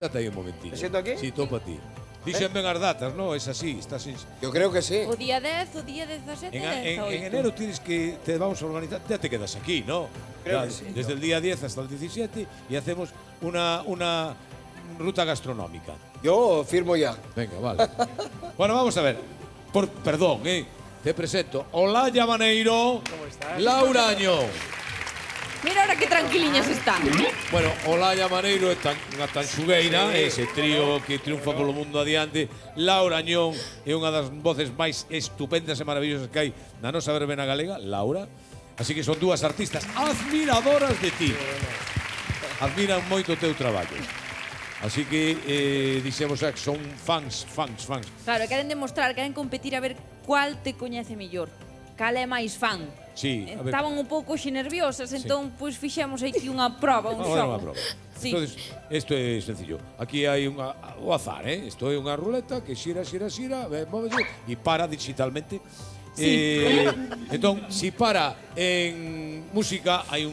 Date aí un momentinho. ¿Me siento aquí? Sí, topa a ti. Dixen ben as datas, non? Es así, estás... Yo creo que sí. O día 10, o día 17 e 18. En enero tienes que... Te vamos a organizar... Ya te quedas aquí, ¿no? Creo Ya, que sí. desde el día 10 hasta el 17 y hacemos una ruta gastronómica. Yo firmo ya. Venga, vale. Bueno, vamos a ver. Perdón, te presento. Olaya Maneiro. ¿Cómo estás? Laura Añón. Mira ahora que tranquiliñas están. Bueno, Olaya Maneiro é unha tanxugueira, ese trío que triunfa polo mundo adiante. Laura Añón é unha das voces máis estupendas e maravillosas que hai na nosa verbena galega, Laura. Así que son dúas artistas admiradoras de ti. Admiran moito o teu traballo. Así que dixemos que son fans. Claro, queren demostrar, queren competir a ver cuál te coñece mellor. Cal é máis fan. Sí, a ver. Estaban un pouco xe nerviosas, entón pois fixemos aquí unha proba, un xogo. Unha prova. Sí. Entonces, isto é sencillo. Aquí hai o azar, Isto é unha ruleta que xira, móvese e para digitalmente. Sí. Entón, si para en música hai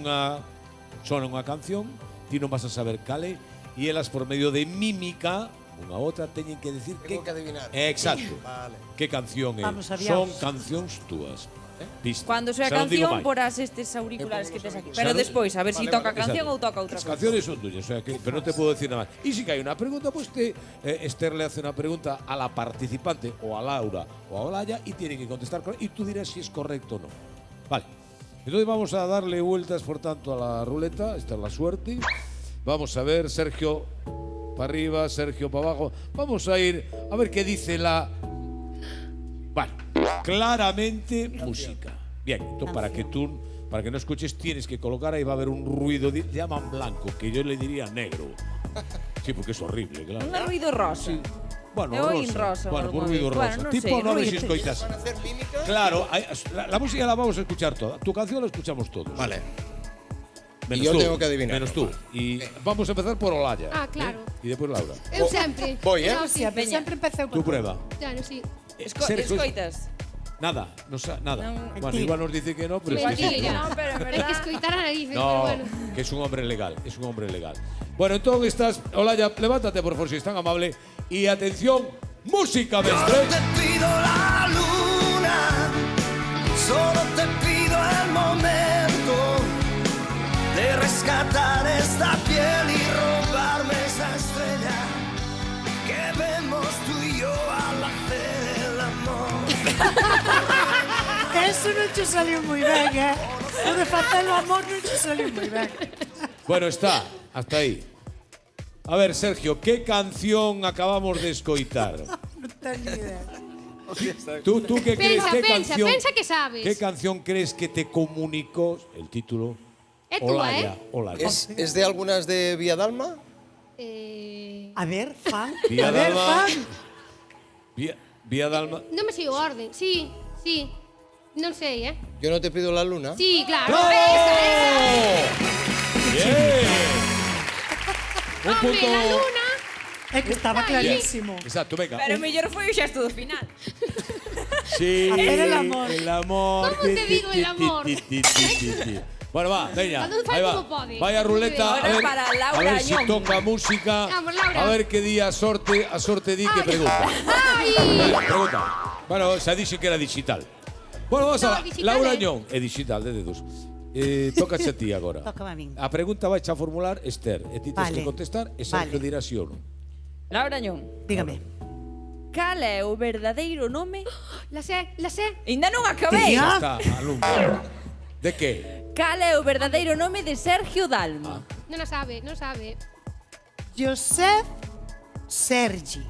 sona unha canción, ti non vas a saber cal é, e elas por medio de mímica, unha outra teñen que decir Tengo que adivinar. Exacto. Vale. Que canción é? Vamos, Son adiós. cancións túas. Pista. Cando sea Xa non digo canción, máis. porás estes auriculares que tes aquí. Xa Pero non- despois, a ver si Vale, toca vale. canción Exacto. ou toca outra As cosa. canciones son tuyas, o sea que, pero no te puedo decir nada más. Y si que hay una pregunta, pues Esther le hace una pregunta a la participante, o a Laura, o a Olaya, y tiene que contestar, y tú dirás si es correcto o no. Vale. Entonces vamos a darle vueltas, por tanto, a la ruleta. Esta es la suerte. Vamos a ver, Sergio para arriba, Sergio para abajo. Vamos a ir a ver qué dice la... Vale, claramente música. Bien, entonces para que no escuches, tienes que colocar, ahí va a haber un ruido, llaman blanco, que yo le diría negro. Sí, porque es horrible, claro. Un ruido rosa. Bueno, Eu oín rosa Bueno, por algunha ruido vez. rosa. Bueno, non Tipo, sei, no ves si ruido. escoitas. ¿Van a hacer mímica? Claro, la música la vamos a escuchar toda. Tu canción la escuchamos todos. Vale. Menos Y yo tú, tengo que adivinar. Menos tú. Y vamos a empezar por Olaya. Ah, claro. Y después Laura. Eu sempre. Voy, ¿eh? No, sí, Siempre, Veña. sempre empeceu Tu prueba. claro, sí. Sergio, Escoitas. Nada, nada. Non. Bueno, Mentira. igual nos dice que no, pero es que sí. Mentira. No, pero en Hay que verdad... escoitar a narices, pero No, bueno. que es un hombre legal, es un hombre legal. Bueno, entonces estás, Olaya, levántate por favor si es tan amable. Y atención, música, mestre. Te pido la luna, solo te pido el momento de rescatar esta piel y robarme esa estrella que vemos tú y yo al hacer el amor. Eso non che saliu moi ben, O de facer o amor non che saliu moi ben. Bueno, está, hasta ahí. A ver, Sergio, ¿qué canción acabamos de escoitar? Non teño idea. ¿Tú qué crees? Pensa, ¿Qué pensa, canción, pensa que sabes. ¿Qué canción crees que te comunicó el título? É túa, Olaya. ¿Es de algunas de Vía Dalma? A ver, fan. Vía A ver, Dalma. fan. Vía Dalma. Non me sei o orden. Sí, sí. Non sei, Yo no te pido la luna. Sí, claro. ¡Bravo! Esa. ¡Bien! Un Hombre, punto. la luna. É que estaba clarísimo. Exacto, venga. Pero mellor foi o xesto do final. Sí, Hacer el amor. El amor. ¿Cómo te digo el amor? Bueno, va, venga. Cuando fai Ahí va. como pode. Vaya ruleta. Ahora A ver, para a Laura ver si Añón. toca música. Vamos, Laura. A ver qué día a sorte di que pregunta. Ai. Pregunta. Bueno, se dice que era digital. Bueno, vamos No, a digital Laura é. Añón. É digital, de dedos. Tócache a ti agora. Tócame a min. A pregunta vai a formular Esther. E ti tens Vale. que contestar e Sergio Vale. dirá si ou non. Laura Añón, Dígame. cal é o verdadeiro nome? La sé, la sé. Ainda non acabei. Tía. Está, alumno. De que? Cal é o verdadeiro nome de Sergio Dalma? Non a sabe, non sabe. Josep Sergi.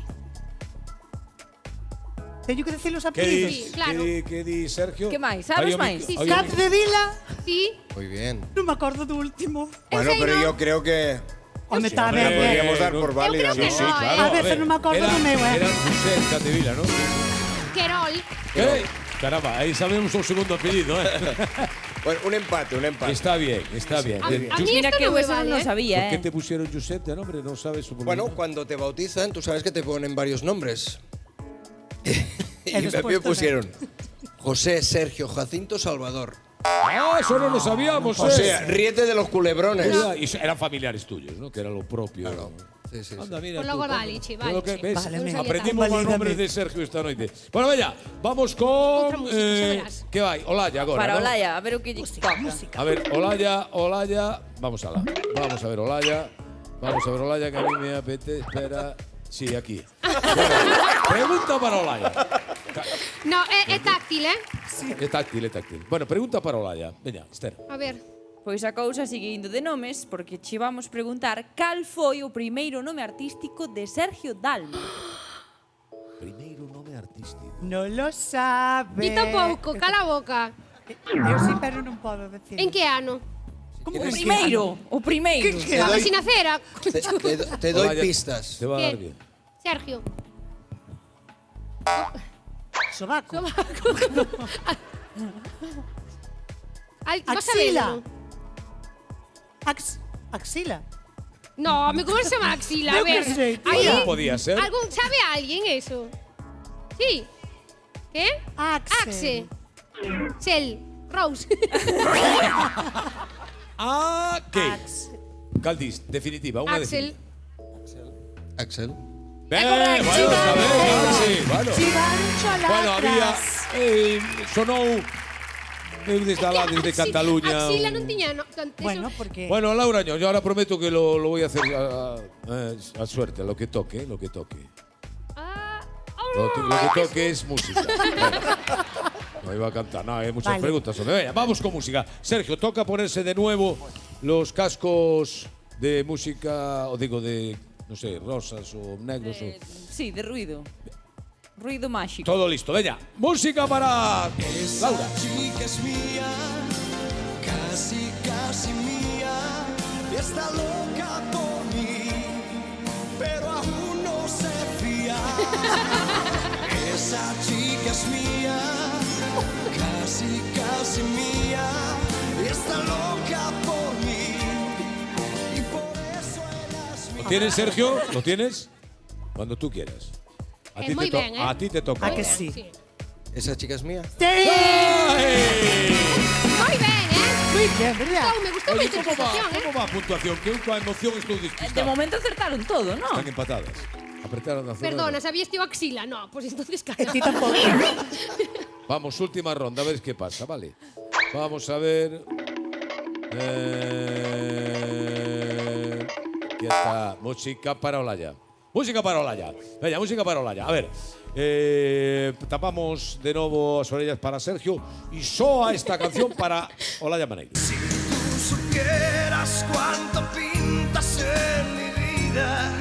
Teño que decir os Que apelidos. di, Sí, claro. que di Sergio? Que máis? Sabes Aí o máis? mic- aí o Cap mic- de Vila. Sí. Muy bien. Non me acordo do último. Bueno, sei, pero ¿no? yo creo que Home, está hombre, ben, la ben. podríamos dar no. por válida. creo que ¿no? no, claro, A veces non me acordo era, do meu, Era José Capdevila, ¿no? Querol. ¿Qué? Caramba, ahí sabemos un segundo apellido, ¿eh? Bueno, un empate. Está bien, está bien. A, Bien. a mí Mira esto que no me eso vale, non sabía, ¿Por qué te pusieron Josep de nombre? No sabes su Bueno, cuando te bautizan, tú sabes que te ponen varios nombres. y a mí después me pusieron José, Sergio, Jacinto, Salvador. Ah, eso no lo sabíamos, O sea, ríete de los culebrones. Y eran familiares tuyos, ¿no? Que era lo propio. Claro. Sí, sí, sí. Anda, mira. Pues tú, logo cómo. dale, che, Creo que, vale, ¿ves? Vale, mira. Aprendimos más Convalídame. nombres de Sergio esta noche. Bueno, venga, vamos con... Outra música, xa verás. ¿Qué vai? Olaya agora, Para ¿no? Olaya, a ver o que lle Música, toca. música. A ver, Olaya, vamos a ver Olaya, que a mí me apetece, espera, sí, aquí. Bueno, pregunta para Olaya. No, é táctil, É táctil. Bueno, pregunta para Olaya. Veña, Esther. A ver. Pois a cousa sigue indo de nomes, porque che vamos preguntar cal foi o primeiro nome artístico de Sergio Dalma. Primeiro nome artístico. No lo sabe. Ti tampouco, cala a boca. Eu sí, pero non podo decir. En que ano? Como O que primeiro, o primeiro. Que Así nacera. Te doy Olaya, pistas. Te va a dar ¿Quién? bien. Sergio. Sobaco. Vas a Axila. verlo. Axila. No, ¿cómo se llama axila? A Eu que ver. sei, tía. Ahí, ¿Cómo podía ser? ¿Sabe alguien eso? Sí. ¿Qué? Axel. Sel. Rose. Ah, ¿qué? Axel. Caldis, definitiva, una Axel. definitiva. Axel. Bien, correcto. bueno, está bien, sí, bueno. Chivancho Bueno, había... sonou desde Cataluña. Axila un- non tiña tanto Bueno, eso. porque... Bueno, Laura, yo ahora prometo que lo voy a hacer a suerte, lo que toque, lo que toque. Ah, Lo que toque es música. No iba a cantar, no, hay muchas Vale. preguntas. Venga, vamos con música. Sergio, toca ponerse de nuevo los cascos de música, o digo de, no sé, rosas o negros. Sí, de ruido. Ruido máxico. Todo listo, venga. Música para Laura. Chica es mía, casi mía, y está loca por mí, pero aún no se fía. Esa chica es mía, casi mía, y está loca por mí, y por eso ella es mía. ¿Lo tienes, Sergio? ¿Lo tienes? Cuando tú quieras. muy bien, ¿eh? A ti te toca. ¿A que ahora. sí? Esa chica es mía. ¡Sí! ¡Ay! Moi ben, Muy bien, ¿verdad? Me gustou Oye, moito a ¿cómo sensación, va? ¿Cómo va a puntuación? Que eu coa emoción estou De despistado. momento acertaron todo, ¿no? Están empatadas. Apretaron a zona. Perdona, ¿sabías tío axila? No, pues entonces A calla. ti tampoco. Vamos, última ronda, a ver qué pasa, ¿vale? Vamos a ver. Ya está. Música para Olaya. Música para Olaya. Venga, música para Olaya. A ver. Tapamos de nuevo las orellas para Sergio y soa esta canción para Olaya Maneiro. Si tú supieras cuánto pintas en mi vida,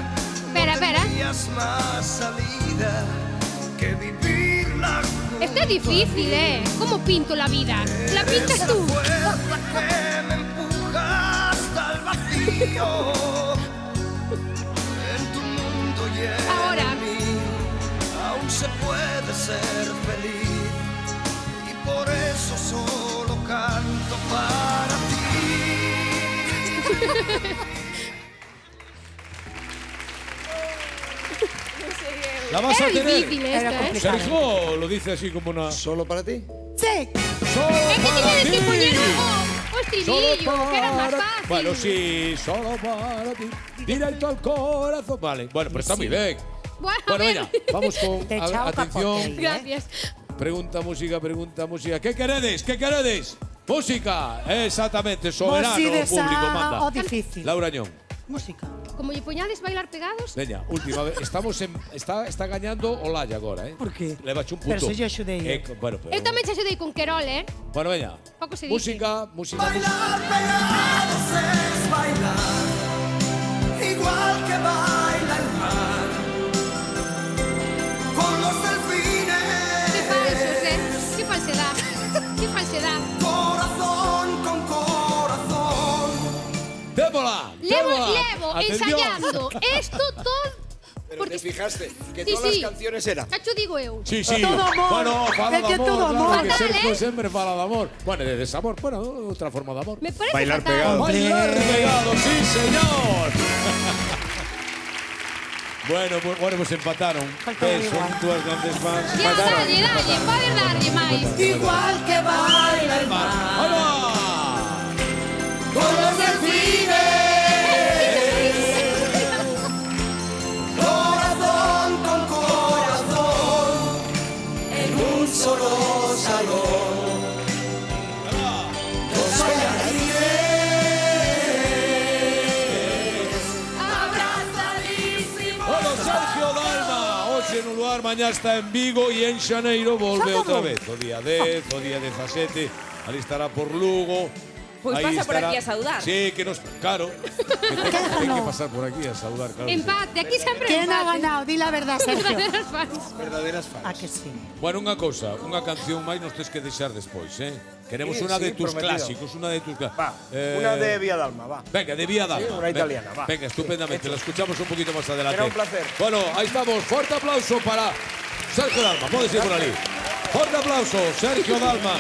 Espera, espera. tendrías más salida que vivirla junto Esto es difícil, ¿eh? ¿Cómo pinto la vida? La pintas esa tú. fuerza que me empuja hasta el vacío. En tu mundo y en Ahora. el mío aún se puede ser feliz, y por eso solo canto para ti. La vas a Es tener. difícil esta, Era ¿eh? complicado. Sergio lo dice así como una. ¿Solo para ti? ¡Sí! Solo Es que para tienes que ti. poner o Solo estribillo, que era más para- fácil. Bueno, sí, solo para ti. Directo al corazón. Vale, bueno, pero está muy bien. Bueno, a Bueno, ver. venga, vamos con. Te a- echao atención. capote ahí. Gracias. Pregunta música. ¿Qué queredes? ¿Qué queredes? Música. Exactamente, soberano Vos ides público a- manda. o difícil. Laura Ñón. Música. Como lle poñades bailar pegados, Veña, última vez. Estamos en. Está gañando Olaya agora, ¿eh? Por qué? Levache un punto. Pero se yo axudei eu. Bueno, pero. eu tamén xa xudei con Querol, ¿eh? Bueno, veña. Pouco se dice. Música. Bailar pegados es bailar, igual que baila el mar, con los delfines. Que falsos, ¿eh? Que falsedad. Que falsedad. Corazón con corazón. ¡Démola! Levo ¡Démola! Atención. ensayando esto todo. Pero Porque te fijaste que Sí, todas sí. las canciones eran. xa cho digo eu. Sí, sí. Todo amor. Bueno, fala É de que amor, todo claro, amor. que Fatal, Sergio ¿eh? sempre fala de amor. Bueno, de desamor, bueno, outra forma de amor. Me parece Bailar fatal. pegado. Bailar pegado, sí, señor. bueno, pues empataron. Faltaba Que son igual. túas grandes fans. Ya, dalle, podes darlle máis. Igual que baila el mar, ¡Ahí va! con los delfines. solo salón. Dos abrazadísimos. Bueno, Sergio Dalma, hoxe no lugar, mañá está en Vigo e en Xaneiro volve outra vez. O día 10, o día 17, ali estará por Lugo. Pois Aí pasa por estará- aquí a saudar. Sí, que nos... Claro, que ten que pasar por aquí a saudar, claro. que sí. Empate, aquí sempre ¿Quién ha empate. ganado? Di la verdad, Sergio. Verdaderos fans. Verdaderas fans. ¿A que sí? Bueno, unha cousa, unha canción máis nos tens que deixar despois, Queremos Sí, unha sí, de tus prometido. clásicos, unha de tus Va, clásicos. una de Vía Dalma, va. Venga, de Vía Dalma. Sí, una Venga, italiana, va. Venga, estupendamente, la escuchamos un poquito más adelante. Será un placer. Bueno, ahí estamos, fuerte aplauso para Sergio Dalma, puedes ir por allí. Fuerte aplauso, Sergio Dalma.